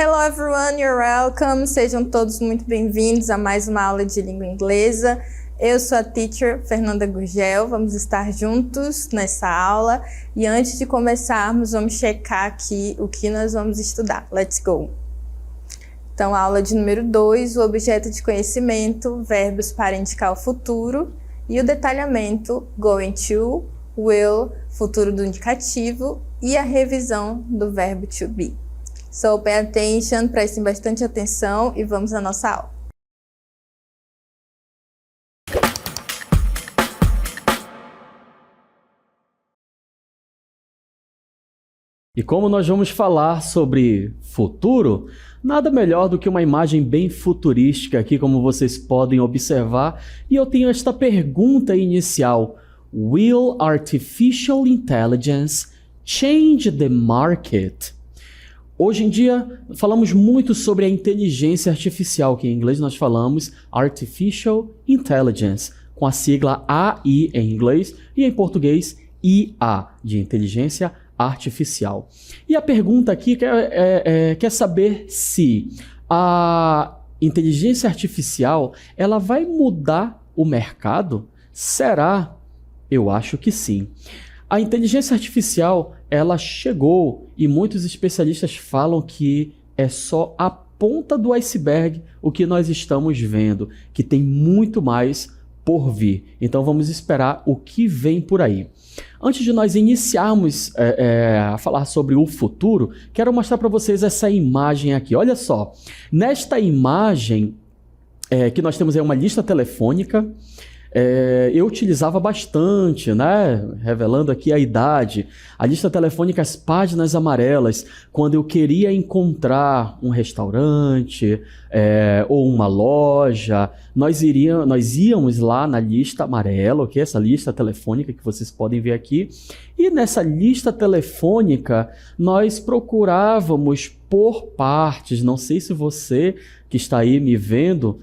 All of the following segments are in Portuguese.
Hello everyone, you're welcome. Sejam todos muito bem-vindos a mais uma aula de língua inglesa. Eu sou a teacher Fernanda Gurgel, vamos estar juntos nessa aula. E antes de começarmos, vamos checar aqui o que nós vamos estudar. Let's go! Então, aula de número 2, o objeto de conhecimento, verbos para indicar o futuro e o detalhamento, going to, will, futuro do indicativo e a revisão do verbo to be. So, pay attention, prestem bastante atenção e vamos à nossa aula. E como nós vamos falar sobre futuro, nada melhor do que uma imagem bem futurística aqui, como vocês podem observar. E eu tenho esta pergunta inicial: Will artificial intelligence change the market? Hoje em dia, falamos muito sobre a inteligência artificial, que em inglês nós falamos Artificial Intelligence, com a sigla AI em inglês e em português IA, de inteligência artificial. E a pergunta aqui quer saber se a inteligência artificial ela vai mudar o mercado? Será? Eu acho que sim. A inteligência artificial, ela chegou e muitos especialistas falam que é só a ponta do iceberg o que nós estamos vendo, que tem muito mais por vir. Então vamos esperar o que vem por aí. Antes de nós iniciarmos a falar sobre o futuro, quero mostrar para vocês essa imagem aqui. Olha só, nesta imagem que nós temos aí uma lista telefônica. Eu utilizava bastante, né? Revelando aqui a idade, a lista telefônica, as páginas amarelas, quando eu queria encontrar um restaurante ou uma loja, nós íamos lá na lista amarela, ok? Essa lista telefônica que vocês podem ver aqui, e nessa lista telefônica nós procurávamos por partes. Não sei se você que está aí me vendo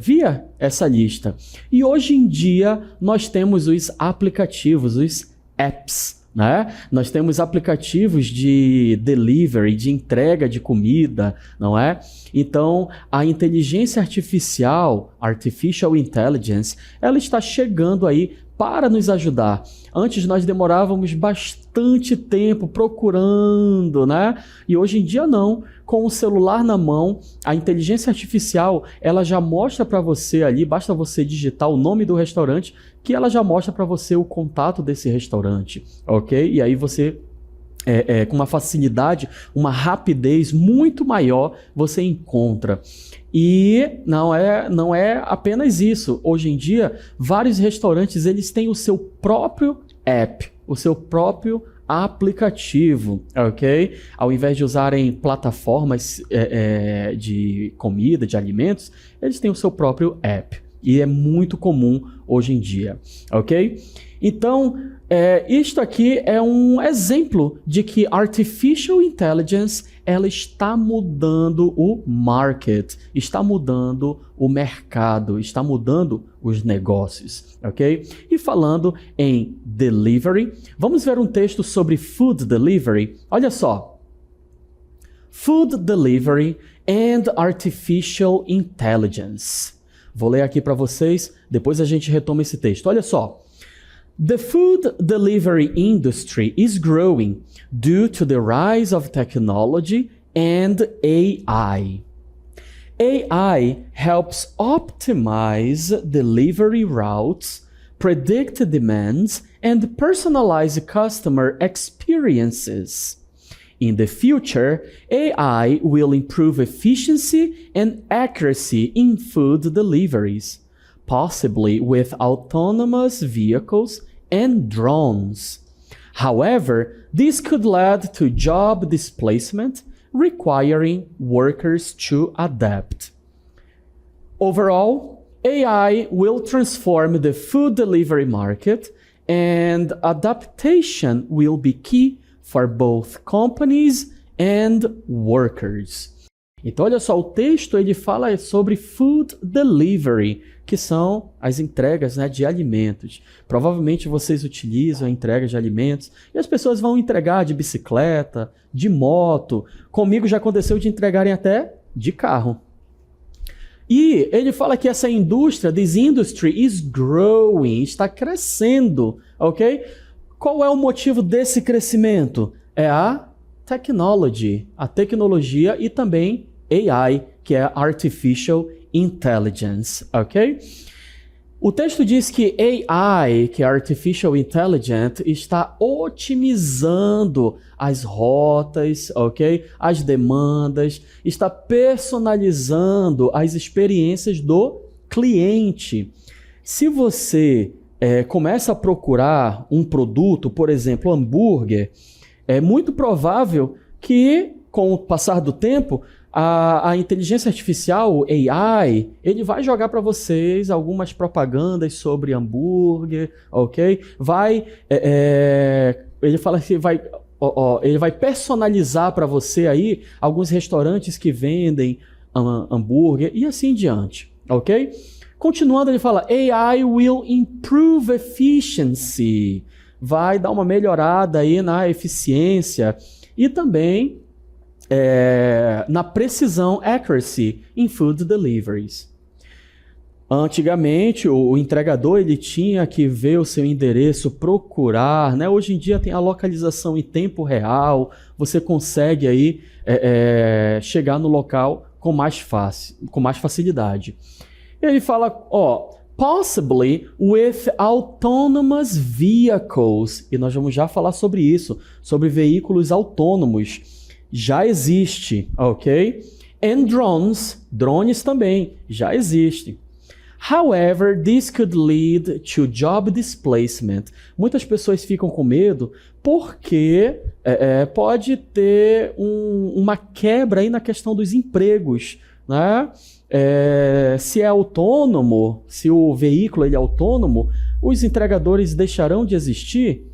via essa lista. E hoje em dia nós temos os aplicativos, os apps, né? Nós temos aplicativos de delivery, de entrega de comida, não é? Então, a inteligência artificial, Artificial Intelligence, ela está chegando aí para nos ajudar. Antes nós demorávamos bastante tempo procurando, né? E hoje em dia não. Com o celular na mão, a inteligência artificial, ela já mostra para você ali, basta você digitar o nome do restaurante, que ela já mostra para você o contato desse restaurante, ok? E aí você, com uma facilidade, uma rapidez muito maior, você encontra. E não é apenas isso. Hoje em dia, vários restaurantes eles têm o seu próprio app, o seu próprio aplicativo, ok? Ao invés de usarem plataformas de comida, de alimentos, eles têm o seu próprio app. E é muito comum hoje em dia, ok? Então, isto aqui é um exemplo de que Artificial Intelligence ela está mudando o market, está mudando o mercado, está mudando os negócios, ok? E falando em delivery, vamos ver um texto sobre food delivery. Olha só. Food delivery and artificial intelligence. Vou ler aqui para vocês, depois a gente retoma esse texto. Olha só. The food delivery industry is growing due to the rise of technology and AI. AI helps optimize delivery routes, predict demands, and personalize customer experiences. In the future, AI will improve efficiency and accuracy in food deliveries, possibly with autonomous vehicles and drones. However, this could lead to job displacement, requiring workers to adapt. Overall, AI will transform the food delivery market, and adaptation will be key for both companies and workers. Então, olha só, o texto ele fala sobre food delivery, que são as entregas, né, de alimentos. Provavelmente vocês utilizam a entrega de alimentos e as pessoas vão entregar de bicicleta, de moto. Comigo já aconteceu de entregarem até de carro. E ele fala que essa indústria, this industry is growing, está crescendo, ok? Qual é o motivo desse crescimento? É a technology, a tecnologia e também AI, que é Artificial Intelligence, ok? O texto diz que AI, que é Artificial Intelligence, está otimizando as rotas, ok? As demandas, está personalizando as experiências do cliente. Se você começa a procurar um produto, por exemplo, hambúrguer, é muito provável que, com o passar do tempo, a inteligência artificial, o AI, ele vai jogar para vocês algumas propagandas sobre hambúrguer, ok? Ele fala que ele vai personalizar para você aí alguns restaurantes que vendem hambúrguer e assim em diante, ok? Continuando, ele fala, AI will improve efficiency, vai dar uma melhorada aí na eficiência e também na precisão, accuracy, em food deliveries. Antigamente, o entregador ele tinha que ver o seu endereço, procurar, né? Hoje em dia tem a localização em tempo real, você consegue aí chegar no local com mais facilidade. Ele fala, possibly with autonomous vehicles, e nós vamos já falar sobre isso, sobre veículos autônomos. Já existe, ok? And drones também, já existe. However, this could lead to job displacement. Muitas pessoas ficam com medo porque pode ter uma quebra aí na questão dos empregos, né? Se é autônomo, se o veículo ele é autônomo, os entregadores deixarão de existir?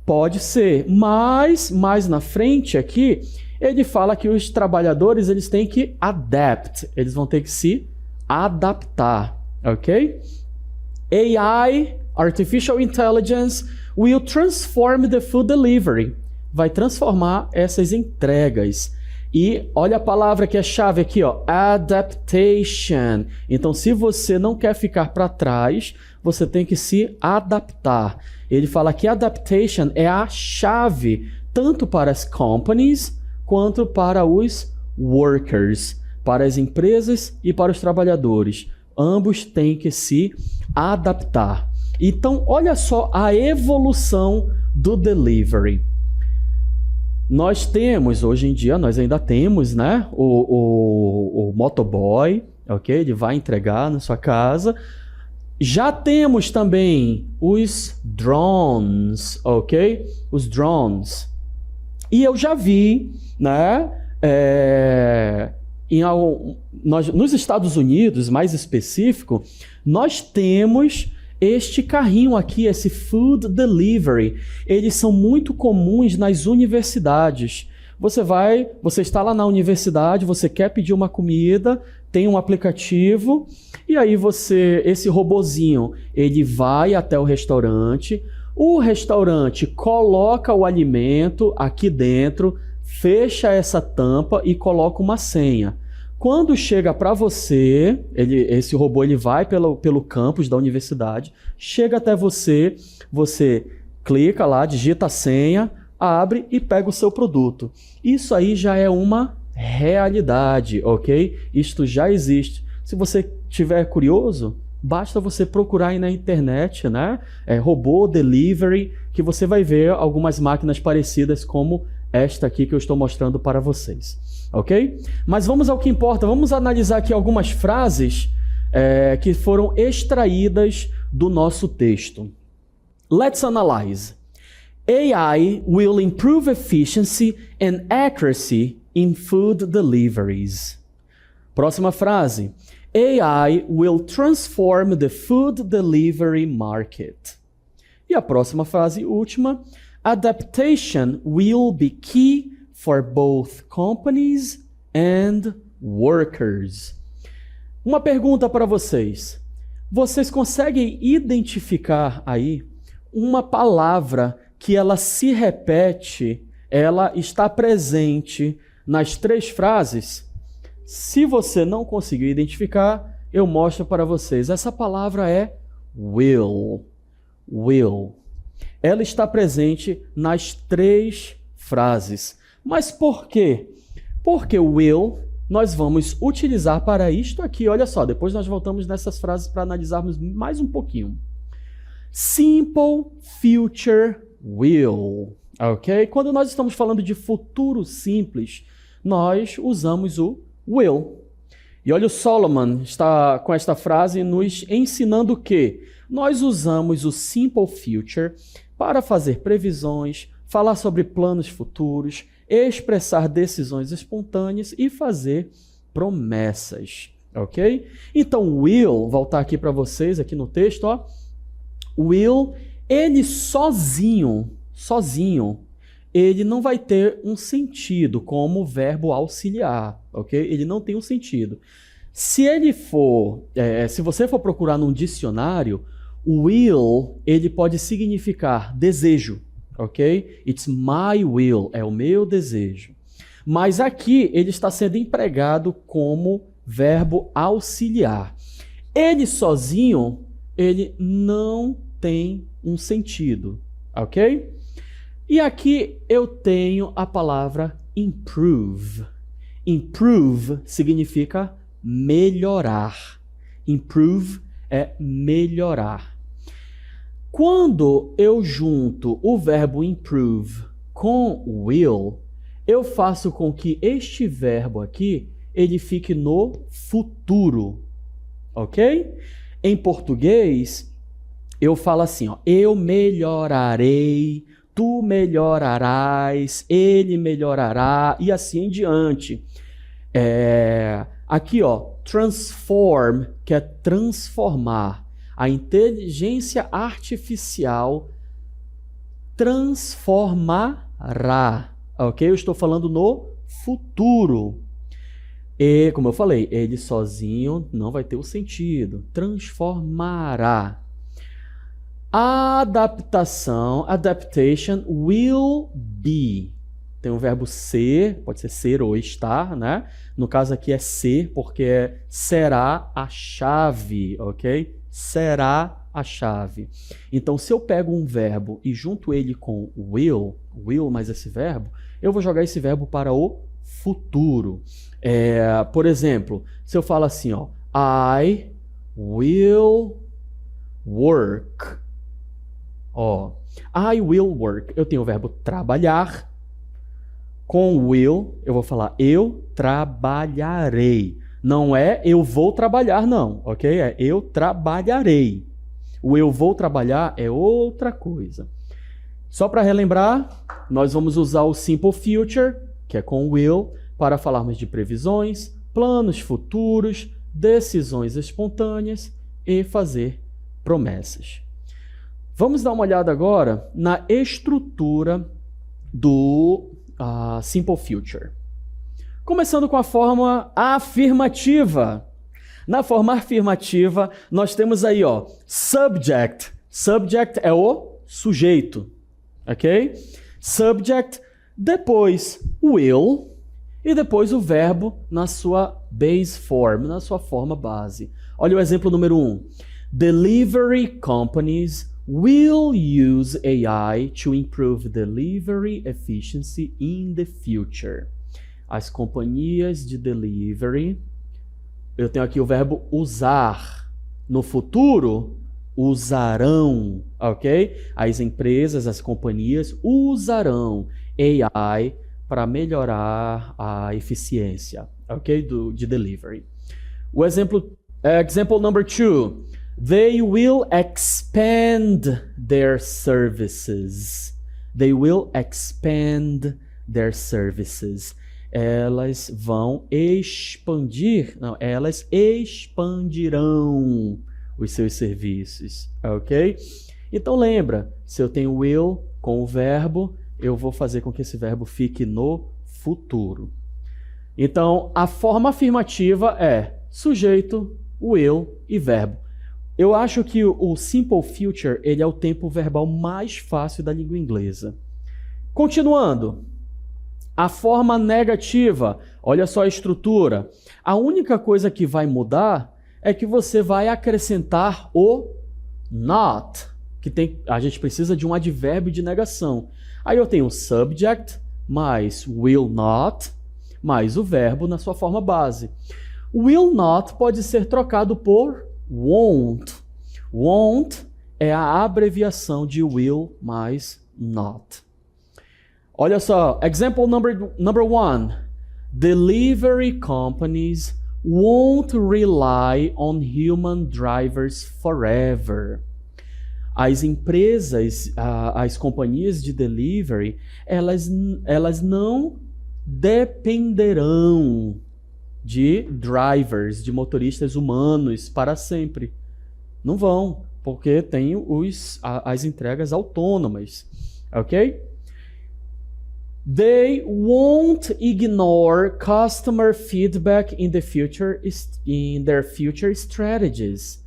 Pode ser, mas mais na frente aqui, ele fala que os trabalhadores eles têm que adapt, eles vão ter que se adaptar, ok? AI, Artificial Intelligence, will transform the food delivery, vai transformar essas entregas. E olha a palavra que é chave aqui, adaptation. Então, se você não quer ficar para trás, você tem que se adaptar. Ele fala que adaptation é a chave tanto para as companies quanto para os workers, para as empresas e para os trabalhadores. Ambos têm que se adaptar. Então, olha só a evolução do delivery. Nós temos, hoje em dia, nós ainda temos, né, o motoboy, ok? Ele vai entregar na sua casa. Já temos também os drones, ok? Os drones. E eu já vi, né, nos Estados Unidos, mais específico, nós temos este carrinho aqui, esse food delivery, eles são muito comuns nas universidades. Você está lá na universidade, você quer pedir uma comida, tem um aplicativo, e aí esse robozinho, ele vai até o restaurante coloca o alimento aqui dentro, fecha essa tampa e coloca uma senha. Quando chega para você, esse robô ele vai pelo campus da universidade, chega até você, você clica lá, digita a senha, abre e pega o seu produto. Isso aí já é uma realidade, ok? Isto já existe. Se você estiver curioso, basta você procurar aí na internet, né? Robô delivery, que você vai ver algumas máquinas parecidas como esta aqui que eu estou mostrando para vocês. Ok? Mas vamos ao que importa. Vamos analisar aqui algumas frases que foram extraídas do nosso texto. Let's analyze. AI will improve efficiency and accuracy in food deliveries. Próxima frase. AI will transform the food delivery market. E a próxima frase, última. Adaptation will be key for both companies and workers. Uma pergunta para vocês. Vocês conseguem identificar aí uma palavra que ela se repete, ela está presente nas 3 frases? Se você não conseguiu identificar, eu mostro para vocês. Essa palavra é will. Will. Ela está presente nas 3 frases. Mas por quê? Porque o will nós vamos utilizar para isto aqui. Olha só, depois nós voltamos nessas frases para analisarmos mais um pouquinho. Simple future will. Ok? Quando nós estamos falando de futuro simples, nós usamos o will. E olha, o Solomon está com esta frase nos ensinando que nós usamos o simple future para fazer previsões, falar sobre planos futuros, expressar decisões espontâneas e fazer promessas, ok? Então, will, voltar aqui para vocês, aqui no texto, ó. Will, ele sozinho, ele não vai ter um sentido como verbo auxiliar, ok? Ele não tem um sentido. Se você for procurar num dicionário, will, ele pode significar desejo, ok? It's my will, é o meu desejo. Mas aqui ele está sendo empregado como verbo auxiliar. Ele sozinho, ele não tem um sentido, ok? E aqui eu tenho a palavra improve. Improve significa melhorar. Improve é melhorar. Quando eu junto o verbo improve com will, eu faço com que este verbo aqui, ele fique no futuro, ok? Em português, eu falo assim, ó, eu melhorarei, tu melhorarás, ele melhorará, e assim em diante. Aqui, ó, transform, que é transformar. A inteligência artificial transformará, ok? Eu estou falando no futuro. E, como eu falei, ele sozinho não vai ter o sentido. Transformará. Adaptation, will be. Tem o verbo ser, pode ser ou estar, né? No caso aqui é ser, porque será a chave, ok? Será a chave. Então, se eu pego um verbo e junto ele com will mais esse verbo, eu vou jogar esse verbo para o futuro. Por exemplo, se eu falo assim, ó, I will work. Ó, I will work. Eu tenho o verbo trabalhar. Com will, eu vou falar eu trabalharei. Não é eu vou trabalhar, não, ok? É eu trabalharei. O eu vou trabalhar é outra coisa. Só para relembrar, nós vamos usar o simple future, que é com will, para falarmos de previsões, planos futuros, decisões espontâneas e fazer promessas. Vamos dar uma olhada agora na estrutura do simple future. Começando com a forma afirmativa. Na forma afirmativa, nós temos aí, ó, subject. Subject é o sujeito, ok? Subject, depois will e depois o verbo na sua base form, na sua forma base. Olha o exemplo número 1. Delivery companies will use AI to improve delivery efficiency in the future. As companhias de delivery, eu tenho aqui o verbo usar. No futuro, usarão, ok? As empresas, as companhias usarão AI para melhorar a eficiência, ok? De delivery. O exemplo, example number 2. They will expand their services. They will expand their services. Elas vão expandir, não, elas expandirão os seus serviços, ok? Então lembra, se eu tenho will com o verbo, eu vou fazer com que esse verbo fique no futuro. Então, a forma afirmativa é sujeito, will e verbo. Eu acho que o simple future ele é o tempo verbal mais fácil da língua inglesa. Continuando, a forma negativa, olha só a estrutura. A única coisa que vai mudar é que você vai acrescentar o not, a gente precisa de um advérbio de negação. Aí eu tenho o subject mais will not mais o verbo na sua forma base. Will not pode ser trocado por won't. Won't é a abreviação de will mais not. Olha só, example number one. Delivery companies won't rely on human drivers forever. As empresas, as companhias de delivery, elas não dependerão de drivers, de motoristas humanos para sempre. Não vão, porque tem as entregas autônomas, ok? They won't ignore customer feedback in their future strategies.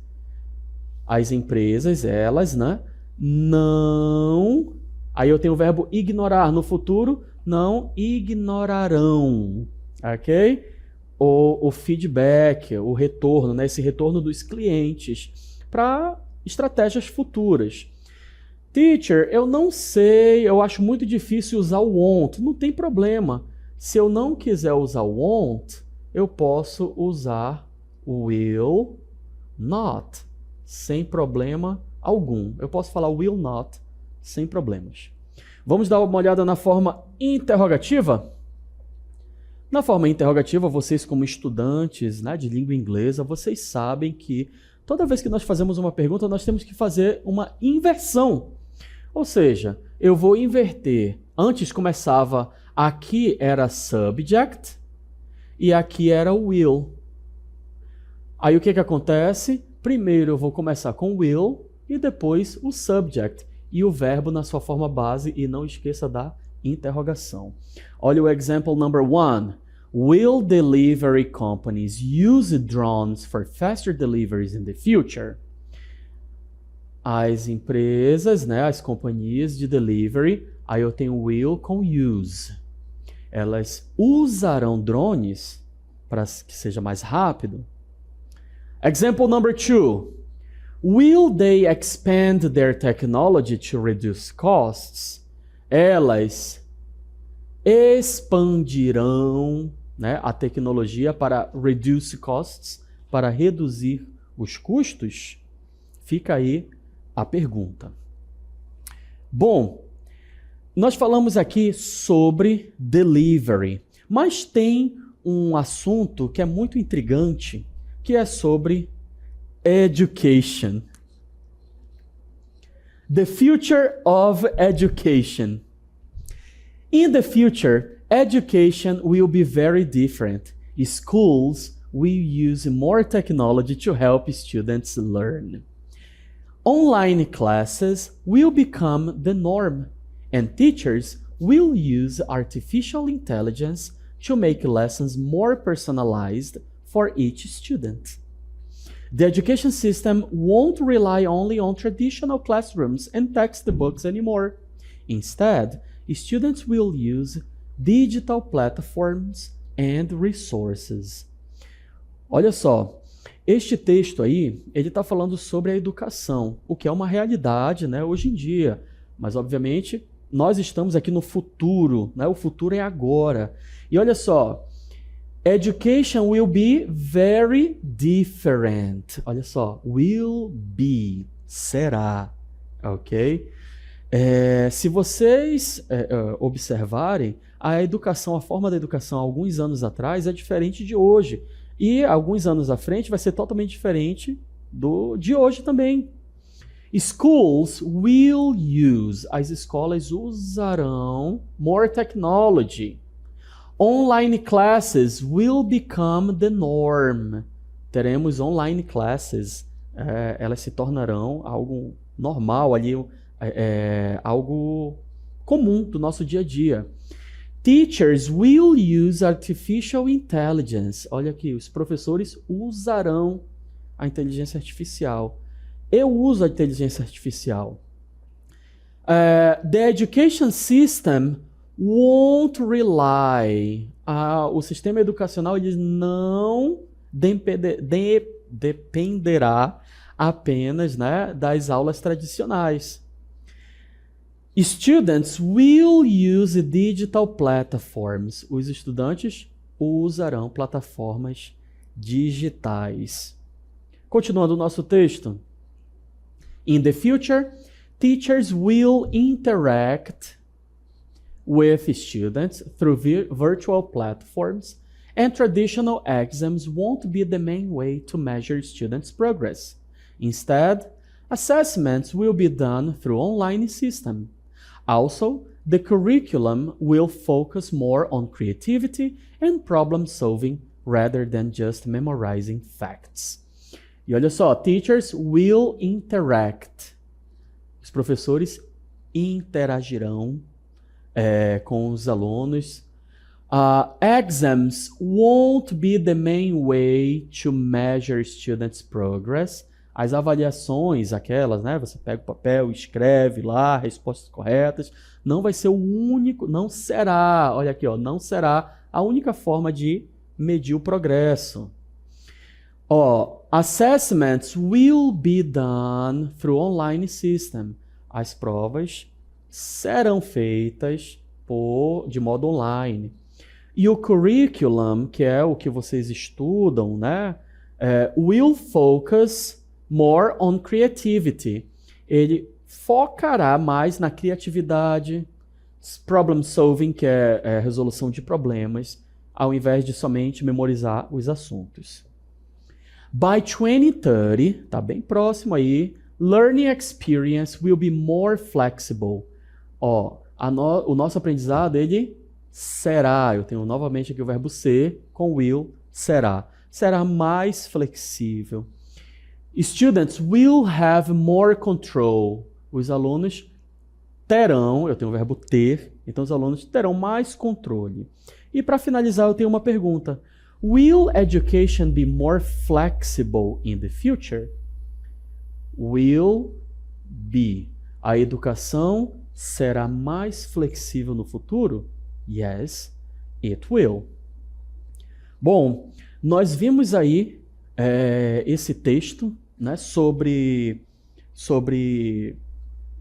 As empresas, elas, né, não... Aí eu tenho o verbo ignorar. No futuro, não ignorarão, ok? O feedback, o retorno, né, esse retorno dos clientes para estratégias futuras. Teacher, eu não sei, eu acho muito difícil usar o won't. Não tem problema. Se eu não quiser usar o won't, eu posso usar o will not, sem problema algum. Eu posso falar will not sem problemas. Vamos dar uma olhada na forma interrogativa? Na forma interrogativa, vocês como estudantes, né, de língua inglesa, vocês sabem que toda vez que nós fazemos uma pergunta, nós temos que fazer uma inversão. Ou seja, eu vou inverter. Antes começava, aqui era subject e aqui era will. Aí o que acontece? Primeiro eu vou começar com will e depois o subject e o verbo na sua forma base, e não esqueça da interrogação. Olha o example number one. Will delivery companies use drones for faster deliveries in the future? As empresas, né, as companhias de delivery, aí eu tenho will com use. Elas usarão drones para que seja mais rápido. Example number two. Will they expand their technology to reduce costs? Elas expandirão, né, a tecnologia para reduce costs, para reduzir os custos? Fica aí a pergunta. Bom, nós falamos aqui sobre delivery, mas tem um assunto que é muito intrigante, que é sobre education. The future of education. In the future, education will be very different. Schools will use more technology to help students learn. Online classes will become the norm, and teachers will use artificial intelligence to make lessons more personalized for each student. The education system won't rely only on traditional classrooms and textbooks anymore. Instead, students will use digital platforms and resources. Olha só, este texto aí, ele está falando sobre a educação, o que é uma realidade, né, hoje em dia. Mas, obviamente, nós estamos aqui no futuro, né? O futuro é agora. E olha só, education will be very different. Olha só, will be, será, ok? Se vocês observarem, a educação, a forma da educação há alguns anos atrás é diferente de hoje. E alguns anos à frente vai ser totalmente diferente de hoje também. Schools will use, as escolas usarão more technology. Online classes will become the norm. Teremos online classes, elas se tornarão algo normal ali, algo comum do nosso dia a dia. Teachers will use artificial intelligence. Olha aqui, os professores usarão a inteligência artificial. Eu uso a inteligência artificial. The education system won't rely. O sistema educacional ele não dependerá apenas, né, das aulas tradicionais. Students will use digital platforms. Os estudantes usarão plataformas digitais. Continuando o nosso texto. In the future, teachers will interact with students through virtual platforms, and traditional exams won't be the main way to measure students' progress. Instead, assessments will be done through online system. Also, the curriculum will focus more on creativity and problem solving rather than just memorizing facts. E olha só, teachers will interact. Os professores interagirão com os alunos. Exams won't be the main way to measure students' progress. As avaliações, aquelas, né? Você pega o papel, escreve lá respostas corretas. Não vai ser o único, não será, olha aqui, ó, não será a única forma de medir o progresso. Assessments will be done through online system. As provas serão feitas de modo online. E o curriculum, que é o que vocês estudam, né? Will focus more on creativity. Ele focará mais na criatividade, problem solving, que é resolução de problemas, ao invés de somente memorizar os assuntos. By 2030, tá bem próximo aí, learning experience will be more flexible. O nosso aprendizado, ele será, eu tenho novamente aqui o verbo ser com will, será mais flexível. Students will have more control. Os alunos terão, eu tenho o verbo ter, então os alunos terão mais controle. E para finalizar, eu tenho uma pergunta. Will education be more flexible in the future? Will be. A educação será mais flexível no futuro? Yes, it will. Bom, nós vimos aí esse texto, né, sobre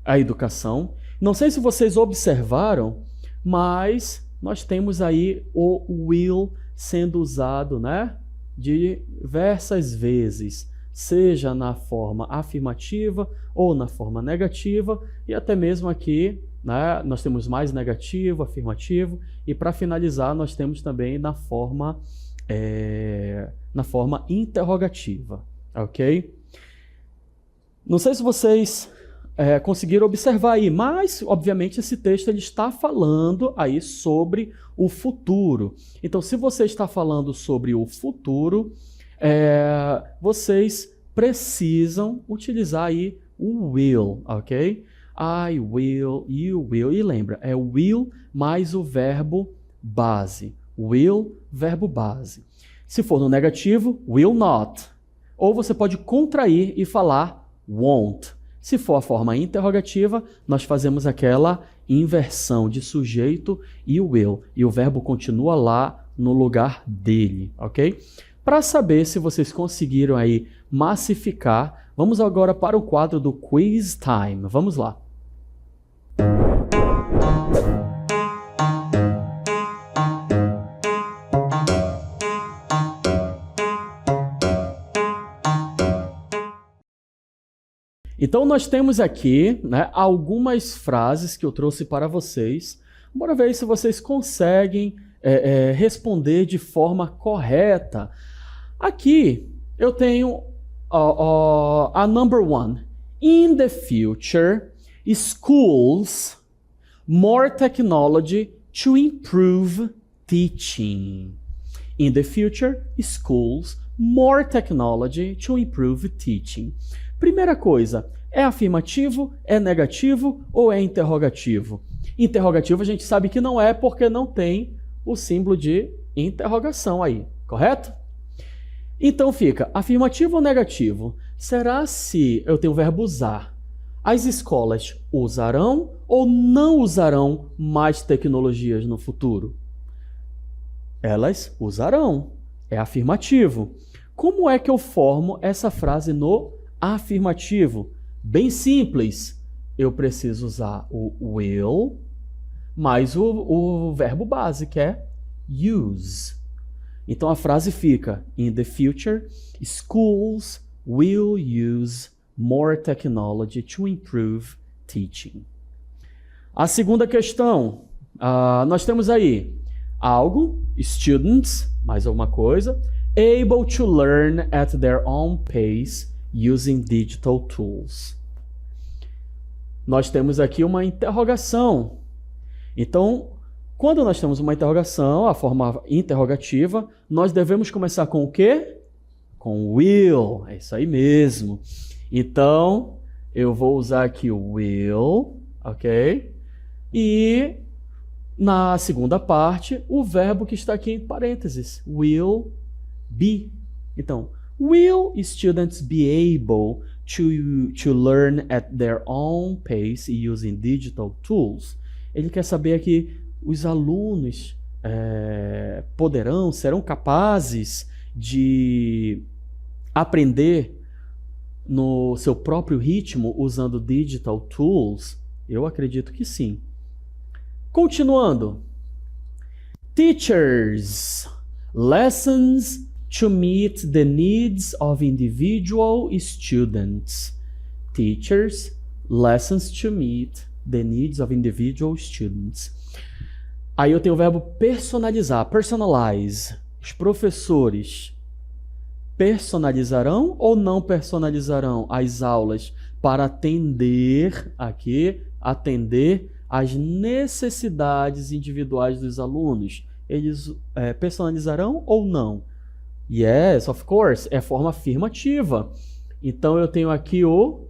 a educação. Não sei se vocês observaram, mas nós temos aí o will sendo usado, né, diversas vezes, seja na forma afirmativa ou na forma negativa, e até mesmo aqui, né, nós temos mais negativo, afirmativo, e para finalizar nós temos também na forma interrogativa, ok? Não sei se vocês conseguiram observar aí, mas obviamente esse texto ele está falando aí sobre o futuro. Então, se você está falando sobre o futuro, vocês precisam utilizar aí o will, ok? I will, you will, e lembra, é will mais o verbo base. Will, verbo base. Se for no negativo, will not. Ou você pode contrair e falar won't. Se for a forma interrogativa, nós fazemos aquela inversão de sujeito e will. E o verbo continua lá no lugar dele, ok? Para saber se vocês conseguiram aí massificar, vamos agora para o quadro do Quiz Time. Vamos lá. Então, nós temos aqui, né, algumas frases que eu trouxe para vocês. Bora ver se vocês conseguem responder de forma correta. Aqui, eu tenho a number one. In the future, schools, more technology to improve teaching. In the future, schools, more technology to improve teaching. Primeira coisa, é afirmativo, é negativo ou é interrogativo? Interrogativo a gente sabe que não é porque não tem o símbolo de interrogação aí, correto? Então fica afirmativo ou negativo? Será se eu tenho o verbo usar? As escolas usarão ou não usarão mais tecnologias no futuro? Elas usarão. É afirmativo. Como é que eu formo essa frase no afirmativo? Bem simples. Eu preciso usar o will mais o verbo base, que é use. Então a frase fica: In the future, schools will use more technology to improve teaching. A segunda questão, nós temos aí algo, students, mais alguma coisa, able to learn at their own pace using digital tools. Nós temos aqui uma interrogação. Então, quando nós temos uma interrogação, a forma interrogativa, nós devemos começar com o quê? Com will, é isso aí mesmo. Então, eu vou usar aqui o will, ok? E na segunda parte, o verbo que está aqui em parênteses, will be. Então, will students be able to learn at their own pace using digital tools? Ele quer saber aqui, os alunos serão capazes de aprender no seu próprio ritmo usando digital tools? Eu acredito que sim. Continuando. Teachers, lessons to meet the needs of individual students. Teachers, lessons to meet the needs of individual students. Aí eu tenho o verbo personalizar, personalize. Os professores personalizarão ou não personalizarão as aulas para atender às necessidades individuais dos alunos? Eles personalizarão ou não? Yes, of course, é forma afirmativa. Então eu tenho aqui o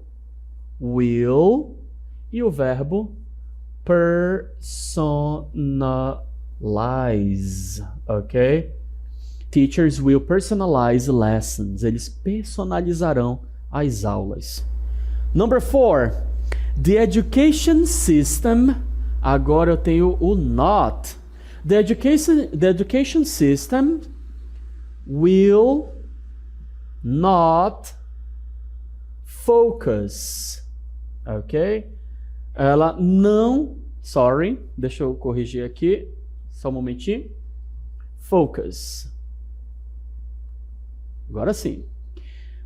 will e o verbo personalize, ok? Teachers will personalize lessons. Eles personalizarão as aulas. Number 4. The education system. Agora eu tenho o not. The education system will not focus. Ok? Ela não... Sorry, deixa eu corrigir aqui. Só um momentinho. Focus. Agora sim.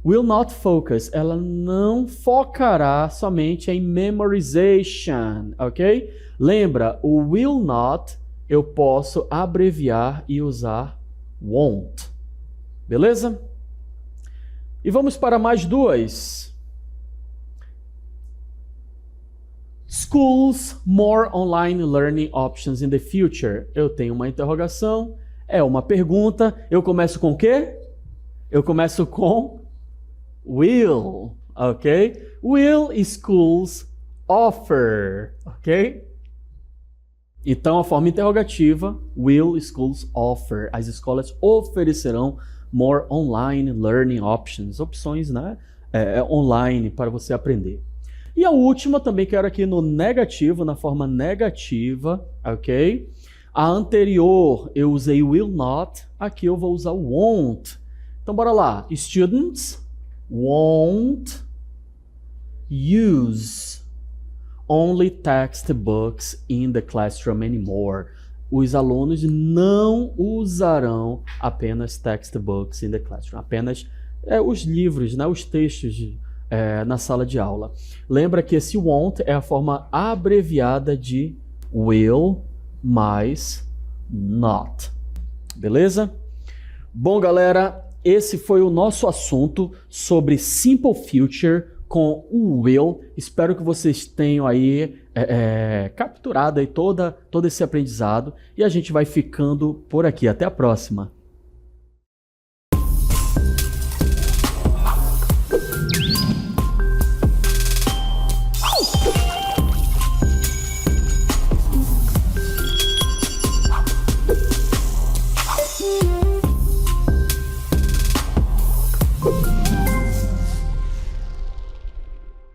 Will not focus. Ela não focará somente em memorization. Ok? Lembra, o will not eu posso abreviar e usar won't. Beleza? E vamos para mais duas. Schools more online learning options in the future. Eu tenho uma interrogação, é uma pergunta. Eu começo com o quê? Eu começo com will, ok? Will schools offer, ok? Então a forma interrogativa, will schools offer. As escolas oferecerão more online learning options, opções, né, online para você aprender. E a última também quero aqui no negativo, na forma negativa, ok? A anterior eu usei will not, aqui eu vou usar won't. Então bora lá. Students won't use only textbooks in the classroom anymore. Os alunos não usarão apenas textbooks in the classroom. Apenas os livros, né, os textos na sala de aula. Lembra que esse won't é a forma abreviada de will mais not. Beleza? Bom, galera, esse foi o nosso assunto sobre Simple Future com o will. Espero que vocês tenham aí capturado aí todo esse aprendizado e a gente vai ficando por aqui. Até a próxima!